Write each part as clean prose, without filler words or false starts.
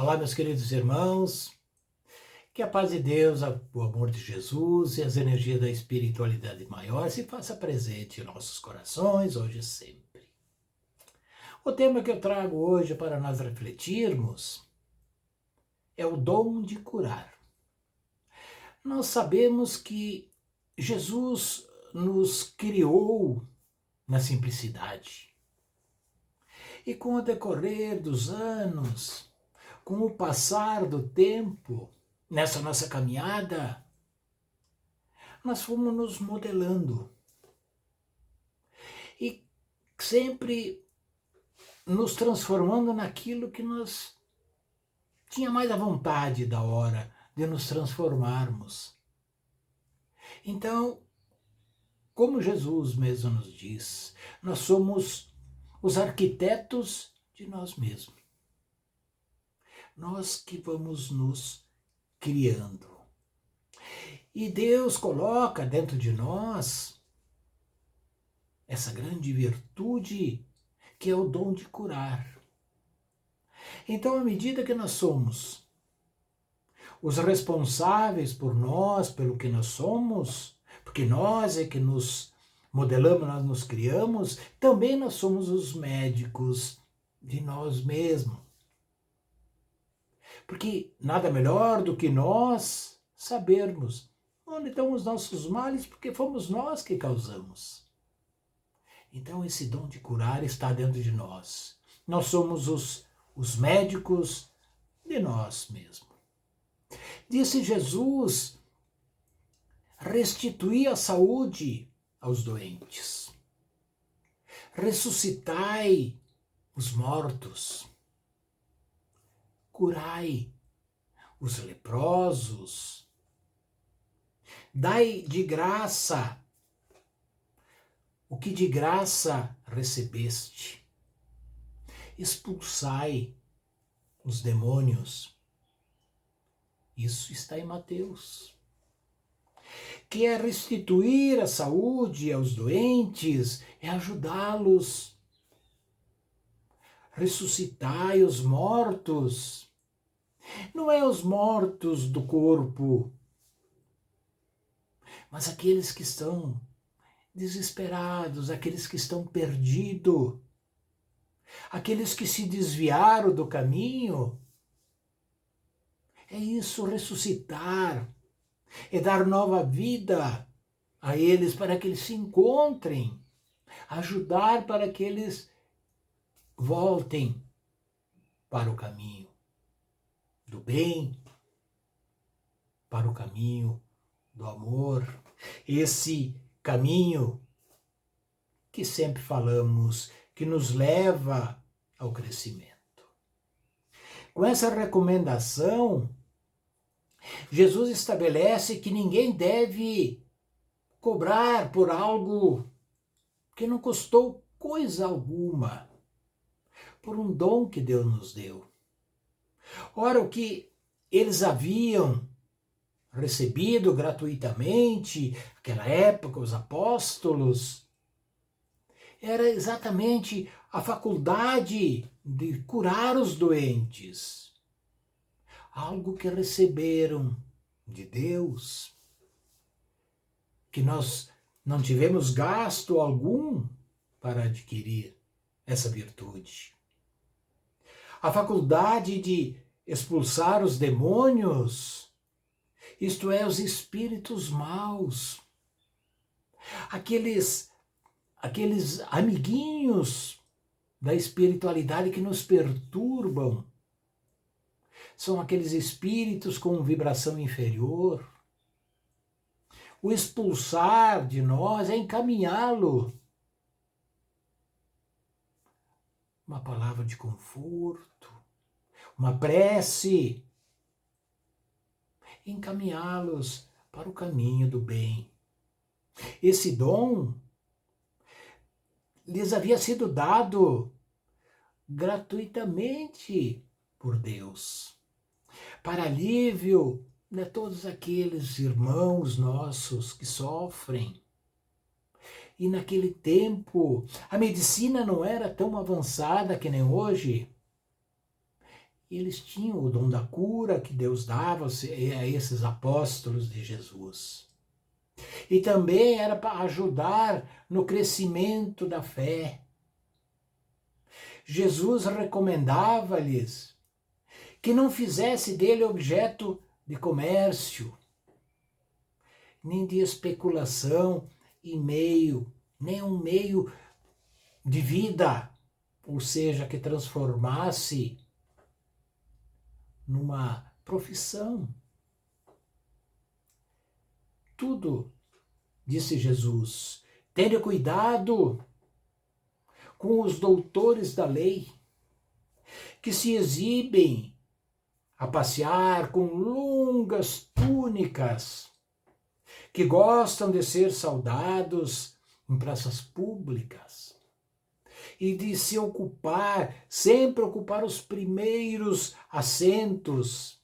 Olá, meus queridos irmãos, que a paz de Deus, o amor de Jesus e as energias da espiritualidade maior se faça presente em nossos corações, hoje e sempre. O tema que eu trago hoje para nós refletirmos é o dom de curar. Nós sabemos que Jesus nos criou na simplicidade. E com o decorrer dos anos, com o passar do tempo, nessa nossa caminhada, nós fomos nos modelando e sempre nos transformando naquilo que nós tinha mais a vontade da hora de nos transformarmos. Então, como Jesus mesmo nos diz, nós somos os arquitetos de nós mesmos. Nós que vamos nos criando. E Deus coloca dentro de nós essa grande virtude que é o dom de curar. Então, à medida que nós somos os responsáveis por nós, pelo que nós somos, porque nós é que nos modelamos, nós nos criamos, também nós somos os médicos de nós mesmos. Porque nada melhor do que nós sabermos onde estão os nossos males, porque fomos nós que causamos. Então esse dom de curar está dentro de nós. Nós somos os médicos de nós mesmos. Disse Jesus, restituir a saúde aos doentes. Ressuscitai os mortos. Curai os leprosos. Dai de graça o que de graça recebeste. Expulsai os demônios. Isso está em Mateus. Que é restituir a saúde aos doentes, é ajudá-los. Ressuscitai os mortos. Não é os mortos do corpo, mas aqueles que estão desesperados, aqueles que estão perdidos, aqueles que se desviaram do caminho. É isso, ressuscitar, é dar nova vida a eles para que eles se encontrem, ajudar para que eles voltem para o caminho do bem, para o caminho do amor, esse caminho que sempre falamos, que nos leva ao crescimento. Com essa recomendação, Jesus estabelece que ninguém deve cobrar por algo que não custou coisa alguma, por um dom que Deus nos deu. Ora, o que eles haviam recebido gratuitamente, naquela época, os apóstolos, era exatamente a faculdade de curar os doentes. Algo que receberam de Deus, que nós não tivemos gasto algum para adquirir essa virtude. A faculdade de expulsar os demônios, isto é, os espíritos maus, aqueles amiguinhos da espiritualidade que nos perturbam, são aqueles espíritos com vibração inferior. O expulsar de nós é encaminhá-lo. Uma palavra de conforto, uma prece, encaminhá-los para o caminho do bem. Esse dom lhes havia sido dado gratuitamente por Deus, para alívio de todos aqueles irmãos nossos que sofrem. E naquele tempo, a medicina não era tão avançada que nem hoje. E eles tinham o dom da cura que Deus dava a esses apóstolos de Jesus. E também era para ajudar no crescimento da fé. Jesus recomendava-lhes que não fizesse dele objeto de comércio, nem de especulação nem um meio de vida, ou seja, que transformasse numa profissão. Tudo, disse Jesus, tenha cuidado com os doutores da lei, que se exibem a passear com longas túnicas, que gostam de ser saudados em praças públicas e de se sempre ocupar os primeiros assentos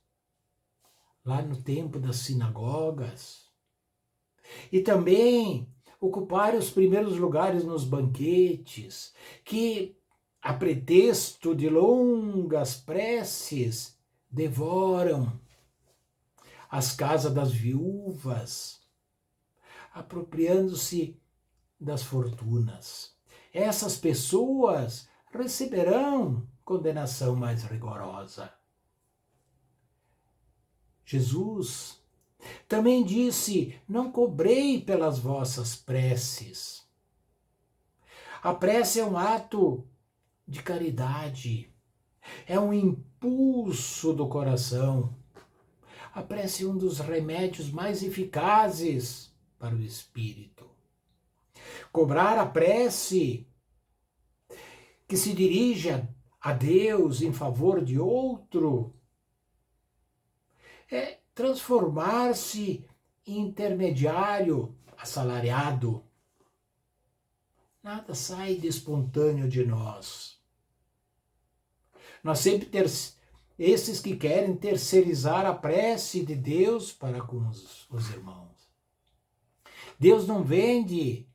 lá no templo das sinagogas e também ocupar os primeiros lugares nos banquetes, que a pretexto de longas preces devoram as casas das viúvas, apropriando-se das fortunas. Essas pessoas receberão condenação mais rigorosa. Jesus também disse: não cobrei pelas vossas preces. A prece é um ato de caridade, é um impulso do coração. A prece é um dos remédios mais eficazes para o espírito. Cobrar a prece que se dirige a Deus em favor de outro é transformar-se em intermediário assalariado. Nada sai de espontâneo de nós. Nós sempre esses que querem terceirizar a prece de Deus para com os irmãos. Deus não vende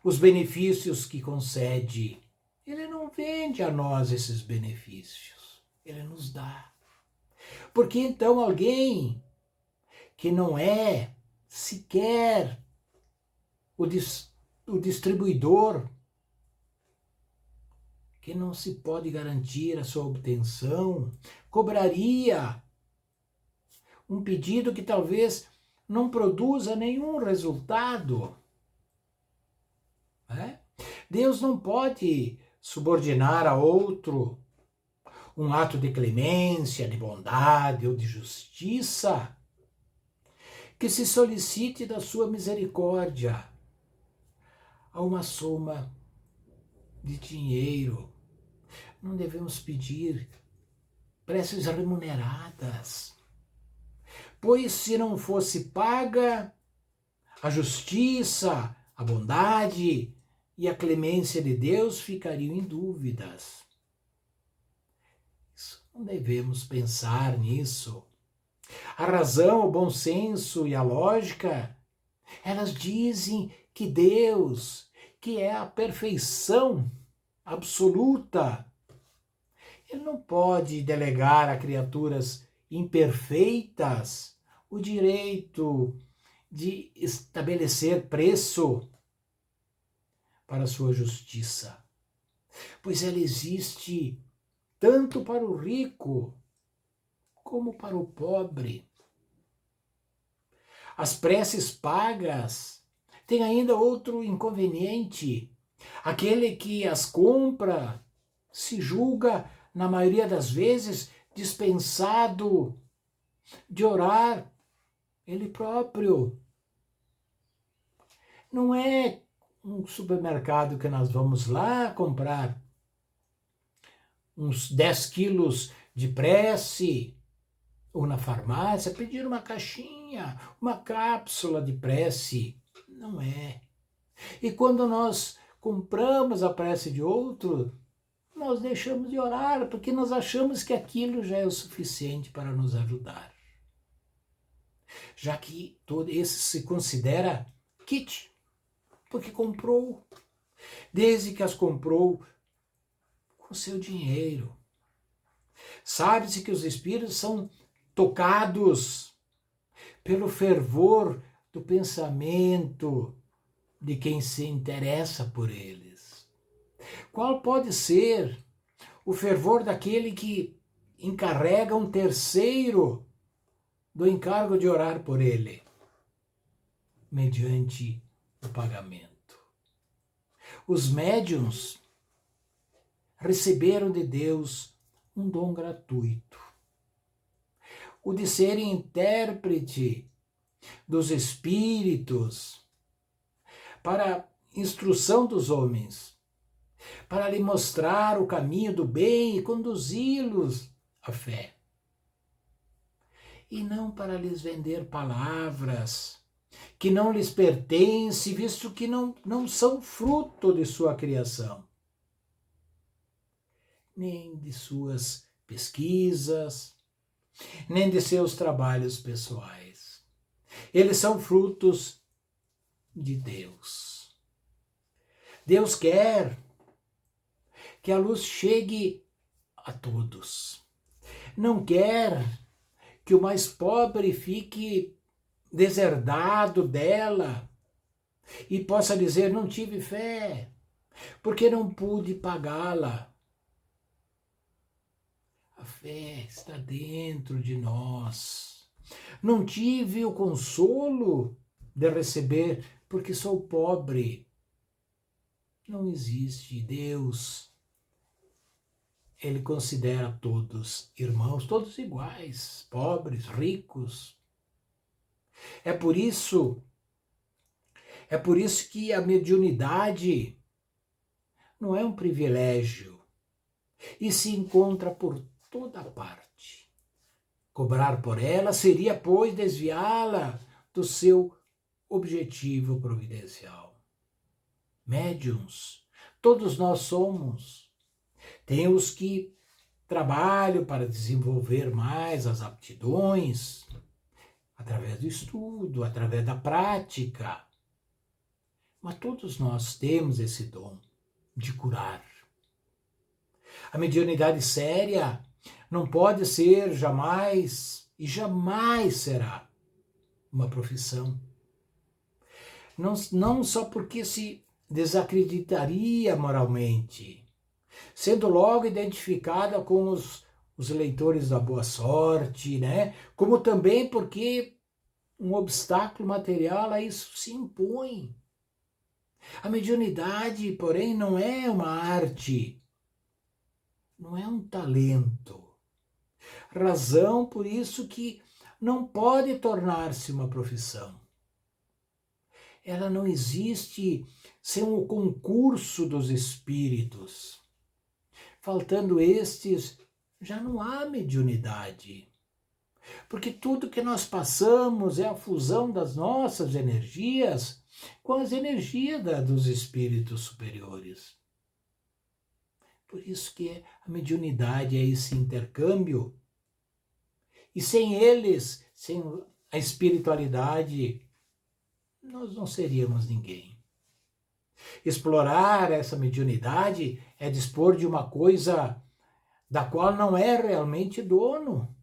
os benefícios que concede. Ele não vende a nós esses benefícios. Ele nos dá. Porque então alguém que não é sequer o distribuidor, que não se pode garantir a sua obtenção, cobraria um pedido que talvez não produza nenhum resultado. Deus não pode subordinar a outro um ato de clemência, de bondade ou de justiça que se solicite da sua misericórdia a uma soma de dinheiro. Não devemos pedir preces remuneradas, pois se não fosse paga a justiça, a bondade e a clemência de Deus ficariam em dúvidas. Não devemos pensar nisso. A razão, o bom senso e a lógica, elas dizem que Deus, que é a perfeição absoluta, Ele não pode delegar a criaturas imperfeitas o direito de estabelecer preço para a sua justiça, pois ela existe tanto para o rico como para o pobre. As preces pagas têm ainda outro inconveniente. Aquele que as compra se julga, na maioria das vezes, dispensado de orar ele próprio. Não é um supermercado que nós vamos lá comprar uns 10 quilos de prece, ou na farmácia pedir uma caixinha, uma cápsula de prece. Não é. E quando nós compramos a prece de outro, nós deixamos de orar, porque nós achamos que aquilo já é o suficiente para nos ajudar. Já que todo esse se considera kit, porque comprou, desde que as comprou com seu dinheiro. Sabe-se que os espíritos são tocados pelo fervor do pensamento de quem se interessa por eles. Qual pode ser o fervor daquele que encarrega um terceiro do encargo de orar por ele, mediante o pagamento? Os médiuns receberam de Deus um dom gratuito, o de serem intérprete dos espíritos para instrução dos homens, para lhe mostrar o caminho do bem e conduzi-los à fé. E não para lhes vender palavras que não lhes pertencem, visto que não são fruto de sua criação, nem de suas pesquisas, nem de seus trabalhos pessoais. Eles são frutos de Deus. Deus quer que a luz chegue a todos. Não quer que o mais pobre fique deserdado dela e possa dizer: não tive fé, porque não pude pagá-la. A fé está dentro de nós. Não tive o consolo de receber, porque sou pobre. Não existe. Deus, ele considera todos irmãos, todos iguais, pobres, ricos. É por isso que a mediunidade não é um privilégio e se encontra por toda parte. Cobrar por ela seria, pois, desviá-la do seu objetivo providencial. Médiuns, todos nós somos. Tem os que trabalham para desenvolver mais as aptidões, através do estudo, através da prática. Mas todos nós temos esse dom de curar. A mediunidade séria não pode ser jamais, e jamais será, uma profissão. Não só porque se desacreditaria moralmente, sendo logo identificada com os leitores da boa sorte, né? Como também porque um obstáculo material a isso se impõe. A mediunidade, porém, não é uma arte, não é um talento. Razão por isso que não pode tornar-se uma profissão. Ela não existe sem o concurso dos espíritos. Faltando estes, já não há mediunidade. Porque tudo que nós passamos é a fusão das nossas energias com as energias dos espíritos superiores. Por isso que a mediunidade é esse intercâmbio. E sem eles, sem a espiritualidade, nós não seríamos ninguém. Explorar essa mediunidade é dispor de uma coisa da qual não é realmente dono.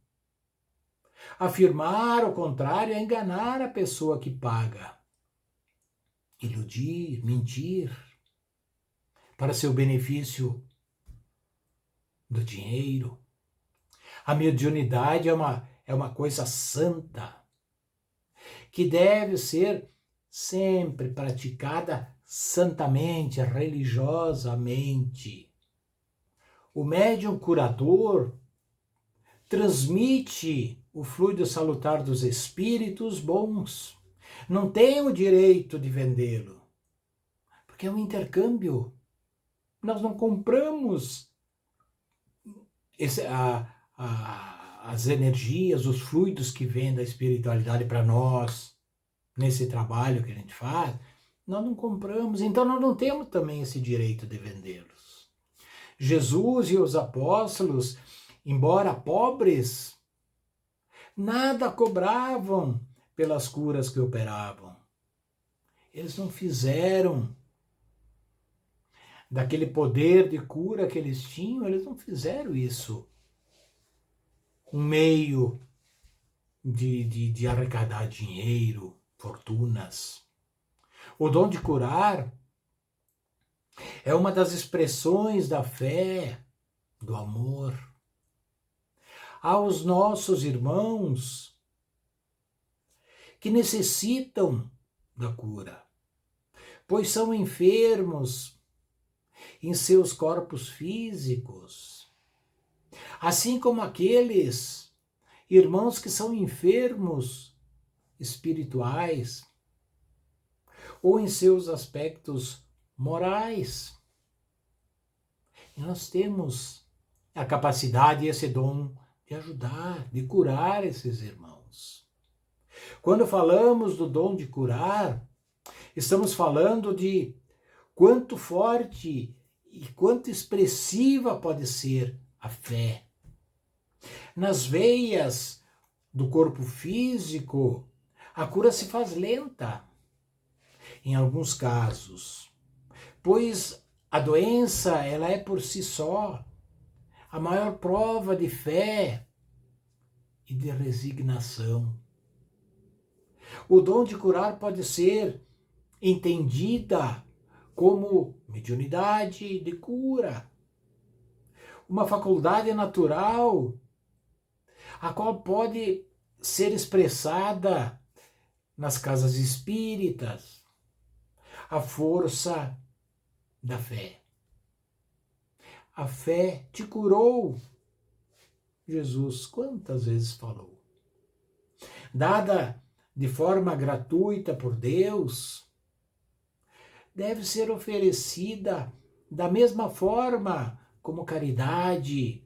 Afirmar o contrário é enganar a pessoa que paga. Iludir, mentir, para seu benefício do dinheiro. A mediunidade é uma coisa santa, que deve ser sempre praticada santamente, religiosamente. O médium curador transmite o fluido salutar dos espíritos bons. Não tem o direito de vendê-lo, porque é um intercâmbio. Nós não compramos as energias, os fluidos que vêm da espiritualidade para nós, nesse trabalho que a gente faz. Nós não compramos, então nós não temos também esse direito de vendê-los. Jesus e os apóstolos, embora pobres, nada cobravam pelas curas que operavam. Eles não fizeram daquele poder de cura que eles tinham, eles não fizeram isso um meio de arrecadar dinheiro, fortunas. O dom de curar é uma das expressões da fé, do amor aos nossos irmãos que necessitam da cura, pois são enfermos em seus corpos físicos, assim como aqueles irmãos que são enfermos espirituais ou em seus aspectos morais. E nós temos a capacidade e esse dom de ajudar, de curar esses irmãos. Quando falamos do dom de curar, estamos falando de quanto forte e quanto expressiva pode ser a fé. Nas veias do corpo físico, a cura se faz lenta, em alguns casos, pois a doença ela é por si só a maior prova de fé e de resignação. O dom de curar pode ser entendida como mediunidade de cura, uma faculdade natural, a qual pode ser expressada nas casas espíritas, a força da fé. A fé te curou, Jesus quantas vezes falou. Dada de forma gratuita por Deus, deve ser oferecida da mesma forma como caridade,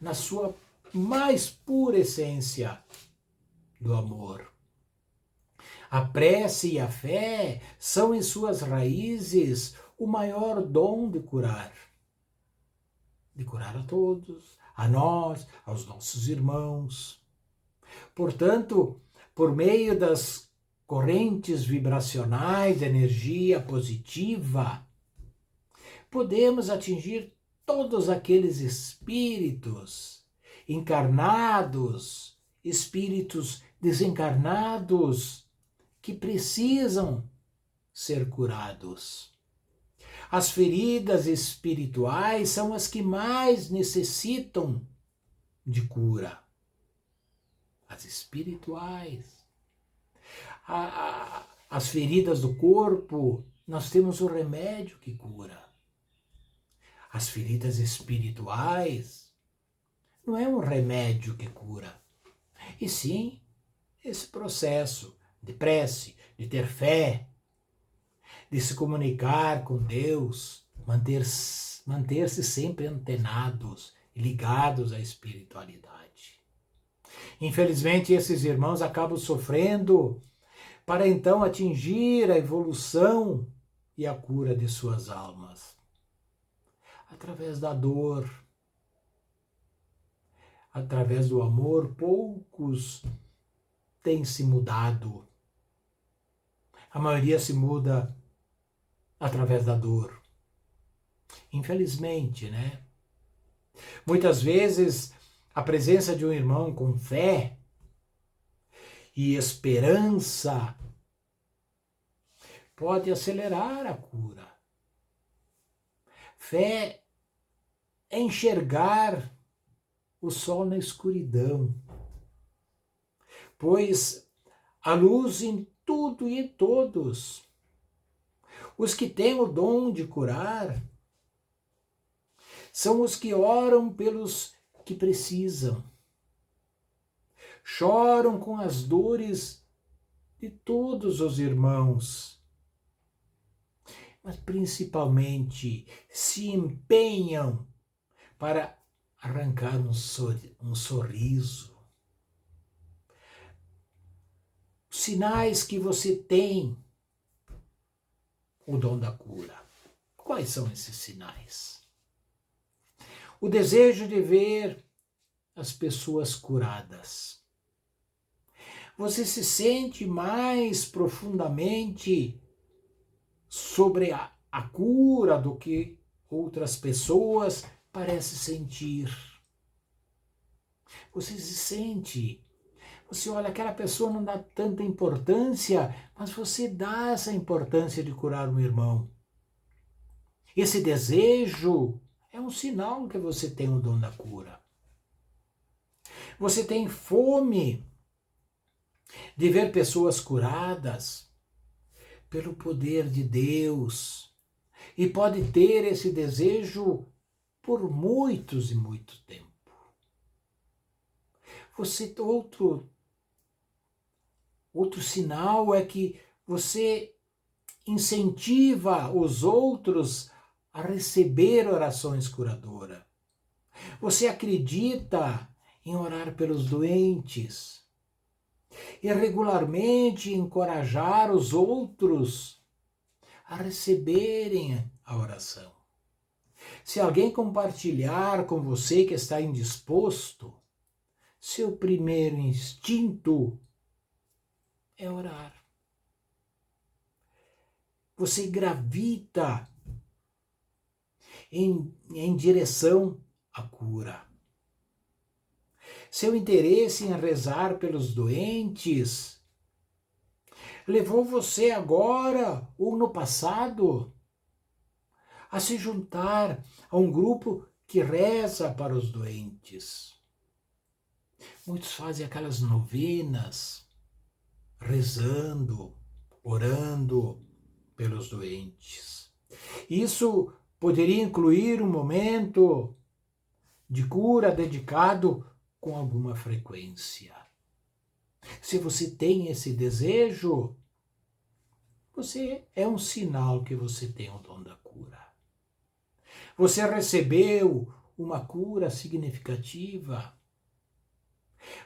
na sua mais pura essência do amor. A prece e a fé são em suas raízes o maior dom de curar a todos, a nós, aos nossos irmãos. Portanto, por meio das correntes vibracionais de energia positiva, podemos atingir todos aqueles espíritos encarnados, espíritos desencarnados que precisam ser curados. As feridas espirituais são as que mais necessitam de cura. As espirituais. As feridas do corpo, nós temos o remédio que cura. As feridas espirituais não é um remédio que cura, e sim esse processo de prece, de ter fé, de se comunicar com Deus, manter-se sempre antenados e ligados à espiritualidade. Infelizmente, esses irmãos acabam sofrendo para então atingir a evolução e a cura de suas almas. Através da dor, através do amor, poucos têm se mudado. A maioria se muda através da dor. Infelizmente, né? Muitas vezes a presença de um irmão com fé e esperança pode acelerar a cura. Fé é enxergar o sol na escuridão, pois a luz em tudo e em todos. Os que têm o dom de curar são os que oram pelos que precisam, choram com as dores de todos os irmãos, mas principalmente se empenham para arrancar um sorriso. Sinais que você tem o dom da cura. Quais são esses sinais? O desejo de ver as pessoas curadas. Você se sente mais profundamente sobre a cura do que outras pessoas parecem sentir. Você se sente. Você olha, aquela pessoa não dá tanta importância, mas você dá essa importância de curar um irmão. Esse desejo é um sinal que você tem o dom da cura. Você tem fome de ver pessoas curadas pelo poder de Deus. E pode ter esse desejo por muitos e muito tempo. Outro sinal é que você incentiva os outros a receber orações curadoras. Você acredita em orar pelos doentes e regularmente encorajar os outros a receberem a oração. Se alguém compartilhar com você que está indisposto, seu primeiro instinto é orar. Você gravita em direção à cura. Seu interesse em rezar pelos doentes levou você agora ou no passado a se juntar a um grupo que reza para os doentes. Muitos fazem aquelas novenas, rezando, orando pelos doentes. Isso poderia incluir um momento de cura dedicado com alguma frequência. Se você tem esse desejo, é um sinal que você tem o dom da cura. Você recebeu uma cura significativa.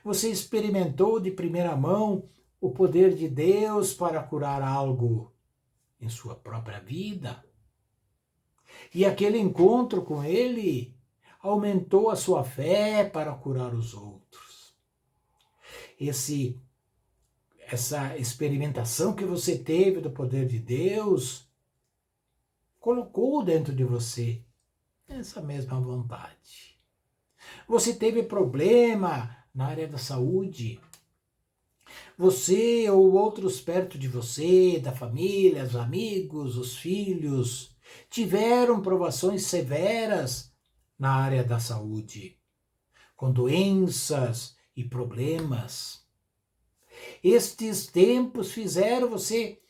Você experimentou de primeira mão o poder de Deus para curar algo em sua própria vida. E aquele encontro com Ele aumentou a sua fé para curar os outros. Essa experimentação que você teve do poder de Deus colocou dentro de você essa mesma vontade. Você teve problema na área da saúde. Você ou outros perto de você, da família, os amigos, os filhos, tiveram provações severas na área da saúde, com doenças e problemas. Estes tempos fizeram você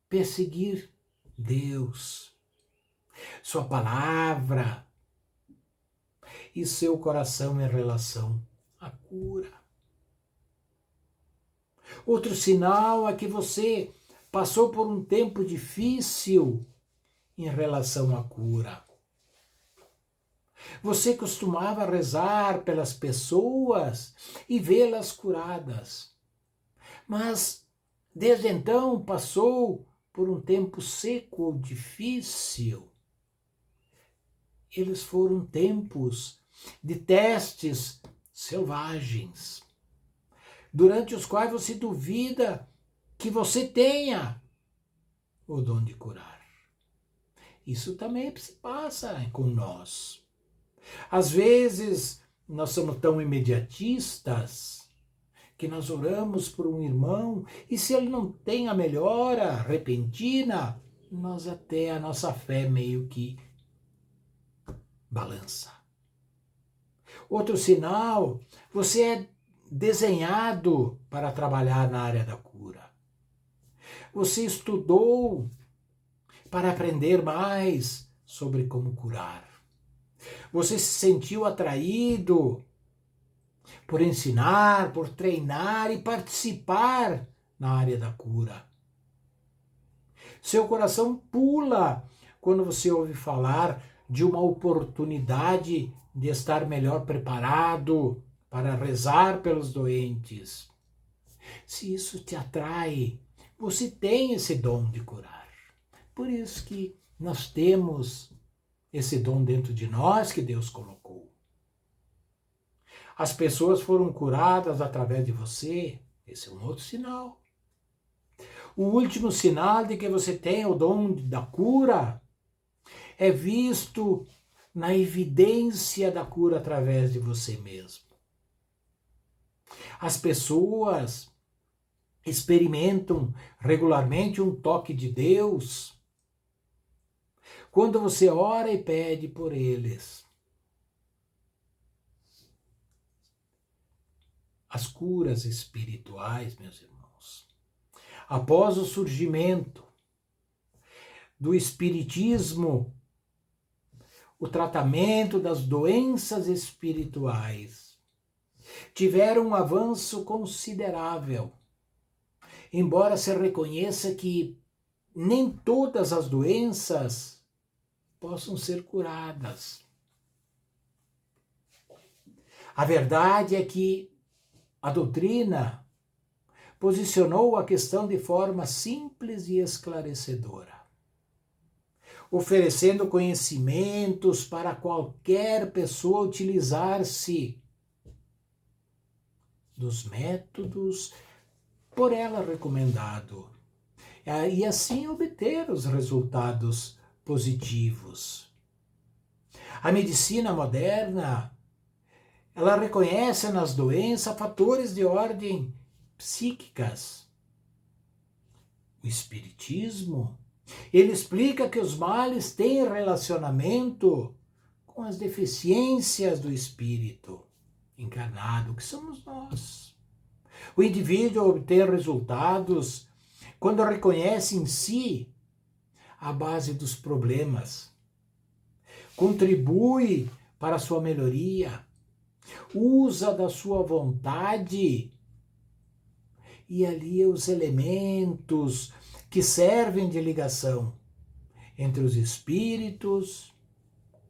perseguir Deus, sua palavra e seu coração em relação à cura. Outro sinal é que você passou por um tempo difícil em relação à cura. Você costumava rezar pelas pessoas e vê-las curadas. Mas, desde então, passou por um tempo seco ou difícil. Eles foram tempos de testes selvagens, durante os quais você duvida que você tenha o dom de curar. Isso também se passa com nós. Às vezes, nós somos tão imediatistas que nós oramos por um irmão e se ele não tem a melhora repentina, a nossa fé meio que balança. Outro sinal, você é desenhado para trabalhar na área da cura. Você estudou para aprender mais sobre como curar. Você se sentiu atraído por ensinar, por treinar e participar na área da cura. Seu coração pula quando você ouve falar de uma oportunidade de estar melhor preparado para rezar pelos doentes. Se isso te atrai, você tem esse dom de curar. Por isso que nós temos esse dom dentro de nós que Deus colocou. As pessoas foram curadas através de você. Esse é um outro sinal. O último sinal de que você tem o dom da cura é visto na evidência da cura através de você mesmo. As pessoas experimentam regularmente um toque de Deus quando você ora e pede por eles. As curas espirituais, meus irmãos, após o surgimento do espiritismo, o tratamento das doenças espirituais tiveram um avanço considerável, embora se reconheça que nem todas as doenças possam ser curadas. A verdade é que a doutrina posicionou a questão de forma simples e esclarecedora, oferecendo conhecimentos para qualquer pessoa utilizar-se dos métodos por ela recomendado e assim obter os resultados positivos. A medicina moderna, ela reconhece nas doenças fatores de ordem psíquicas. O espiritismo, ele explica que os males têm relacionamento com as deficiências do espírito encarnado, que somos nós. O indivíduo obtém resultados quando reconhece em si a base dos problemas, contribui para a sua melhoria, usa da sua vontade e alia os elementos que servem de ligação entre os espíritos,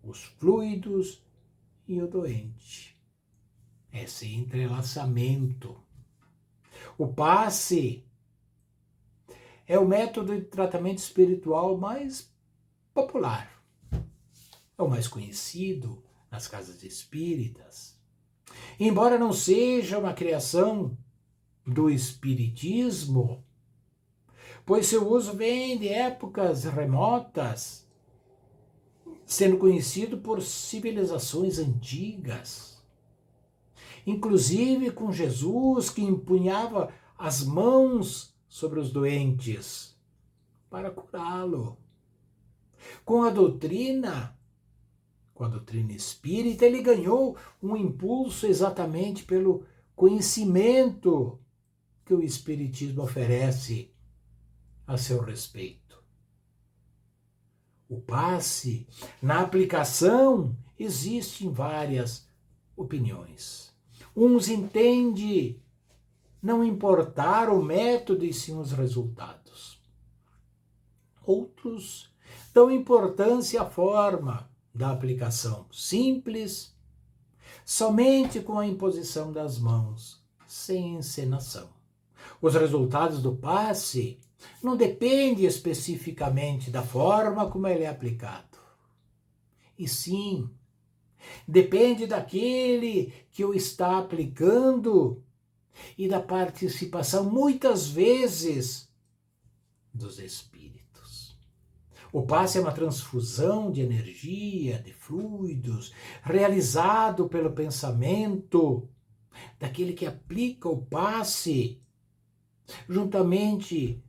os fluidos e o doente. Esse entrelaçamento. O passe é o método de tratamento espiritual mais popular, é o mais conhecido nas casas espíritas. Embora não seja uma criação do espiritismo, pois seu uso vem de épocas remotas, sendo conhecido por civilizações antigas. Inclusive com Jesus, que empunhava as mãos sobre os doentes para curá-lo. Com a doutrina espírita, ele ganhou um impulso exatamente pelo conhecimento que o espiritismo oferece a seu respeito. O passe, na aplicação, existem várias opiniões. Uns entendem não importar o método e sim os resultados. Outros dão importância à forma da aplicação, simples, somente com a imposição das mãos, sem encenação. Os resultados do passe não dependem especificamente da forma como ele é aplicado, e sim, depende daquele que o está aplicando e da participação, muitas vezes, dos espíritos. O passe é uma transfusão de energia, de fluidos, realizado pelo pensamento daquele que aplica o passe, juntamente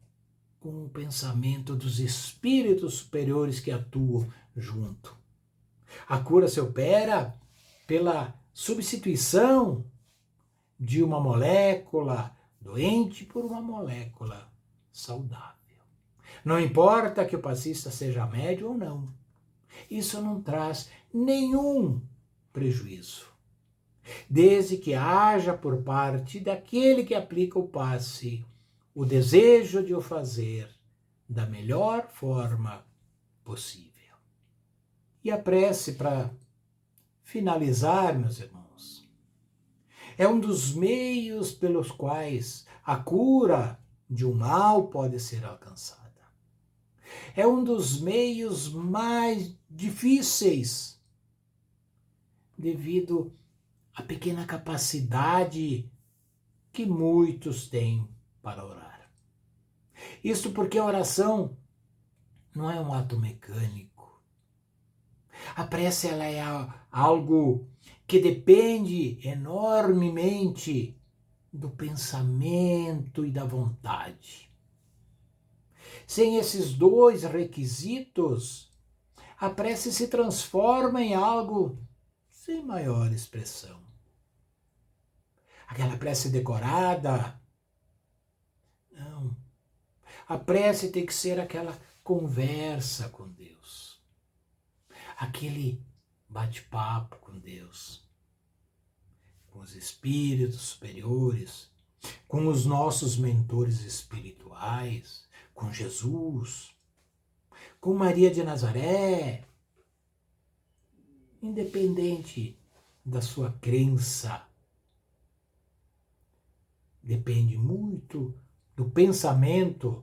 com o pensamento dos espíritos superiores que atuam junto. A cura se opera pela substituição de uma molécula doente por uma molécula saudável. Não importa que o passista seja médio ou não, isso não traz nenhum prejuízo, desde que haja por parte daquele que aplica o passe o desejo de o fazer da melhor forma possível. E a prece, para finalizar, meus irmãos, é um dos meios pelos quais a cura de um mal pode ser alcançada. É um dos meios mais difíceis, devido à pequena capacidade que muitos têm para orar. Isso porque a oração não é um ato mecânico. A prece, ela é algo que depende enormemente do pensamento e da vontade. Sem esses dois requisitos, a prece se transforma em algo sem maior expressão. Aquela prece decorada. Não. A prece tem que ser aquela conversa com Deus. Aquele bate-papo com Deus. Com os espíritos superiores. Com os nossos mentores espirituais. Com Jesus. Com Maria de Nazaré. Independente da sua crença. Depende muito do pensamento,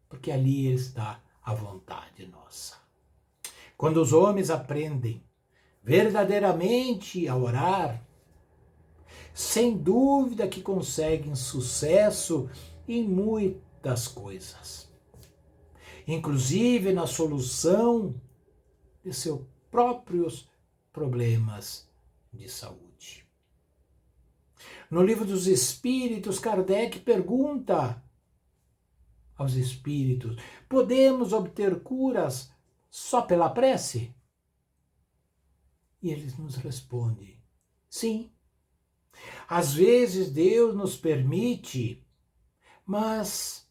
porque ali está a vontade nossa. Quando os homens aprendem verdadeiramente a orar, sem dúvida que conseguem sucesso em muitas coisas, inclusive na solução de seus próprios problemas de saúde. No Livro dos Espíritos, Kardec pergunta aos espíritos: podemos obter curas só pela prece? E eles nos respondem: sim. Às vezes Deus nos permite, mas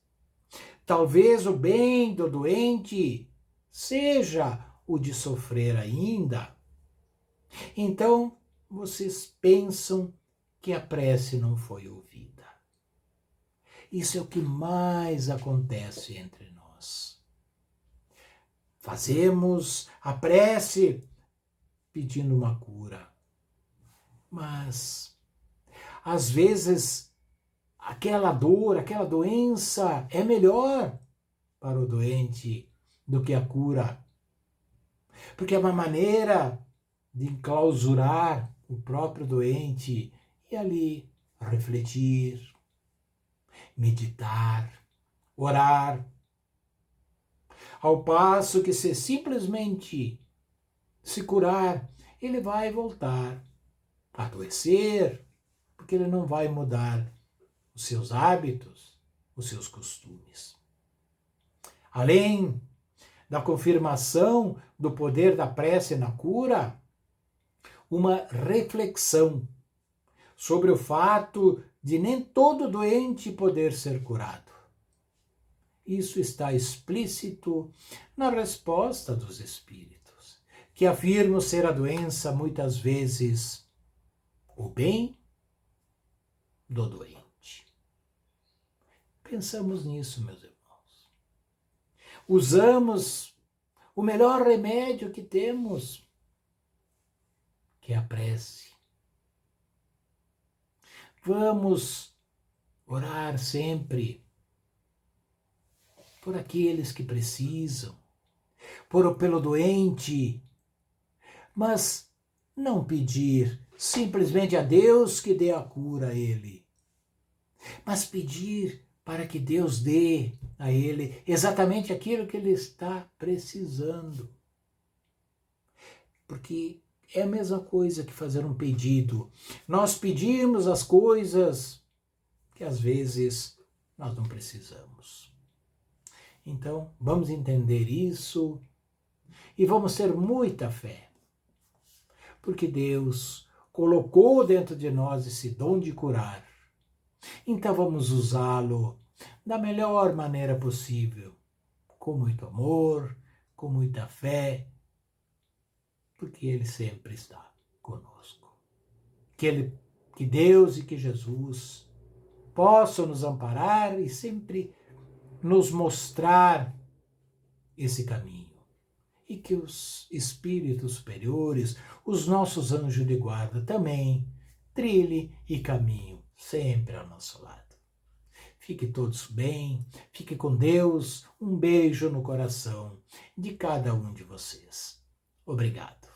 talvez o bem do doente seja o de sofrer ainda. Então, vocês pensam que a prece não foi ouvida. Isso é o que mais acontece entre nós. Fazemos a prece pedindo uma cura, mas às vezes aquela dor, aquela doença é melhor para o doente do que a cura, porque é uma maneira de enclausurar o próprio doente e ali refletir, meditar, orar. Ao passo que se simplesmente se curar, ele vai voltar a adoecer, porque ele não vai mudar os seus hábitos, os seus costumes. Além da confirmação do poder da prece na cura, uma reflexão sobre o fato de nem todo doente poder ser curado. Isso está explícito na resposta dos espíritos, que afirmam ser a doença muitas vezes o bem do doente. Pensamos nisso, meus irmãos. Usamos o melhor remédio que temos, que é a prece. Vamos orar sempre por aqueles que precisam, pelo doente, mas não pedir simplesmente a Deus que dê a cura a ele, mas pedir para que Deus dê a ele exatamente aquilo que ele está precisando. Porque é a mesma coisa que fazer um pedido. Nós pedimos as coisas que às vezes nós não precisamos. Então, vamos entender isso e vamos ter muita fé. Porque Deus colocou dentro de nós esse dom de curar. Então vamos usá-lo da melhor maneira possível, com muito amor, com muita fé, porque Ele sempre está conosco. Que Deus e que Jesus possam nos amparar e sempre nos mostrar esse caminho. E que os espíritos superiores, os nossos anjos de guarda também trilhem e caminhem sempre ao nosso lado. Fique todos bem, fique com Deus, um beijo no coração de cada um de vocês. Obrigado.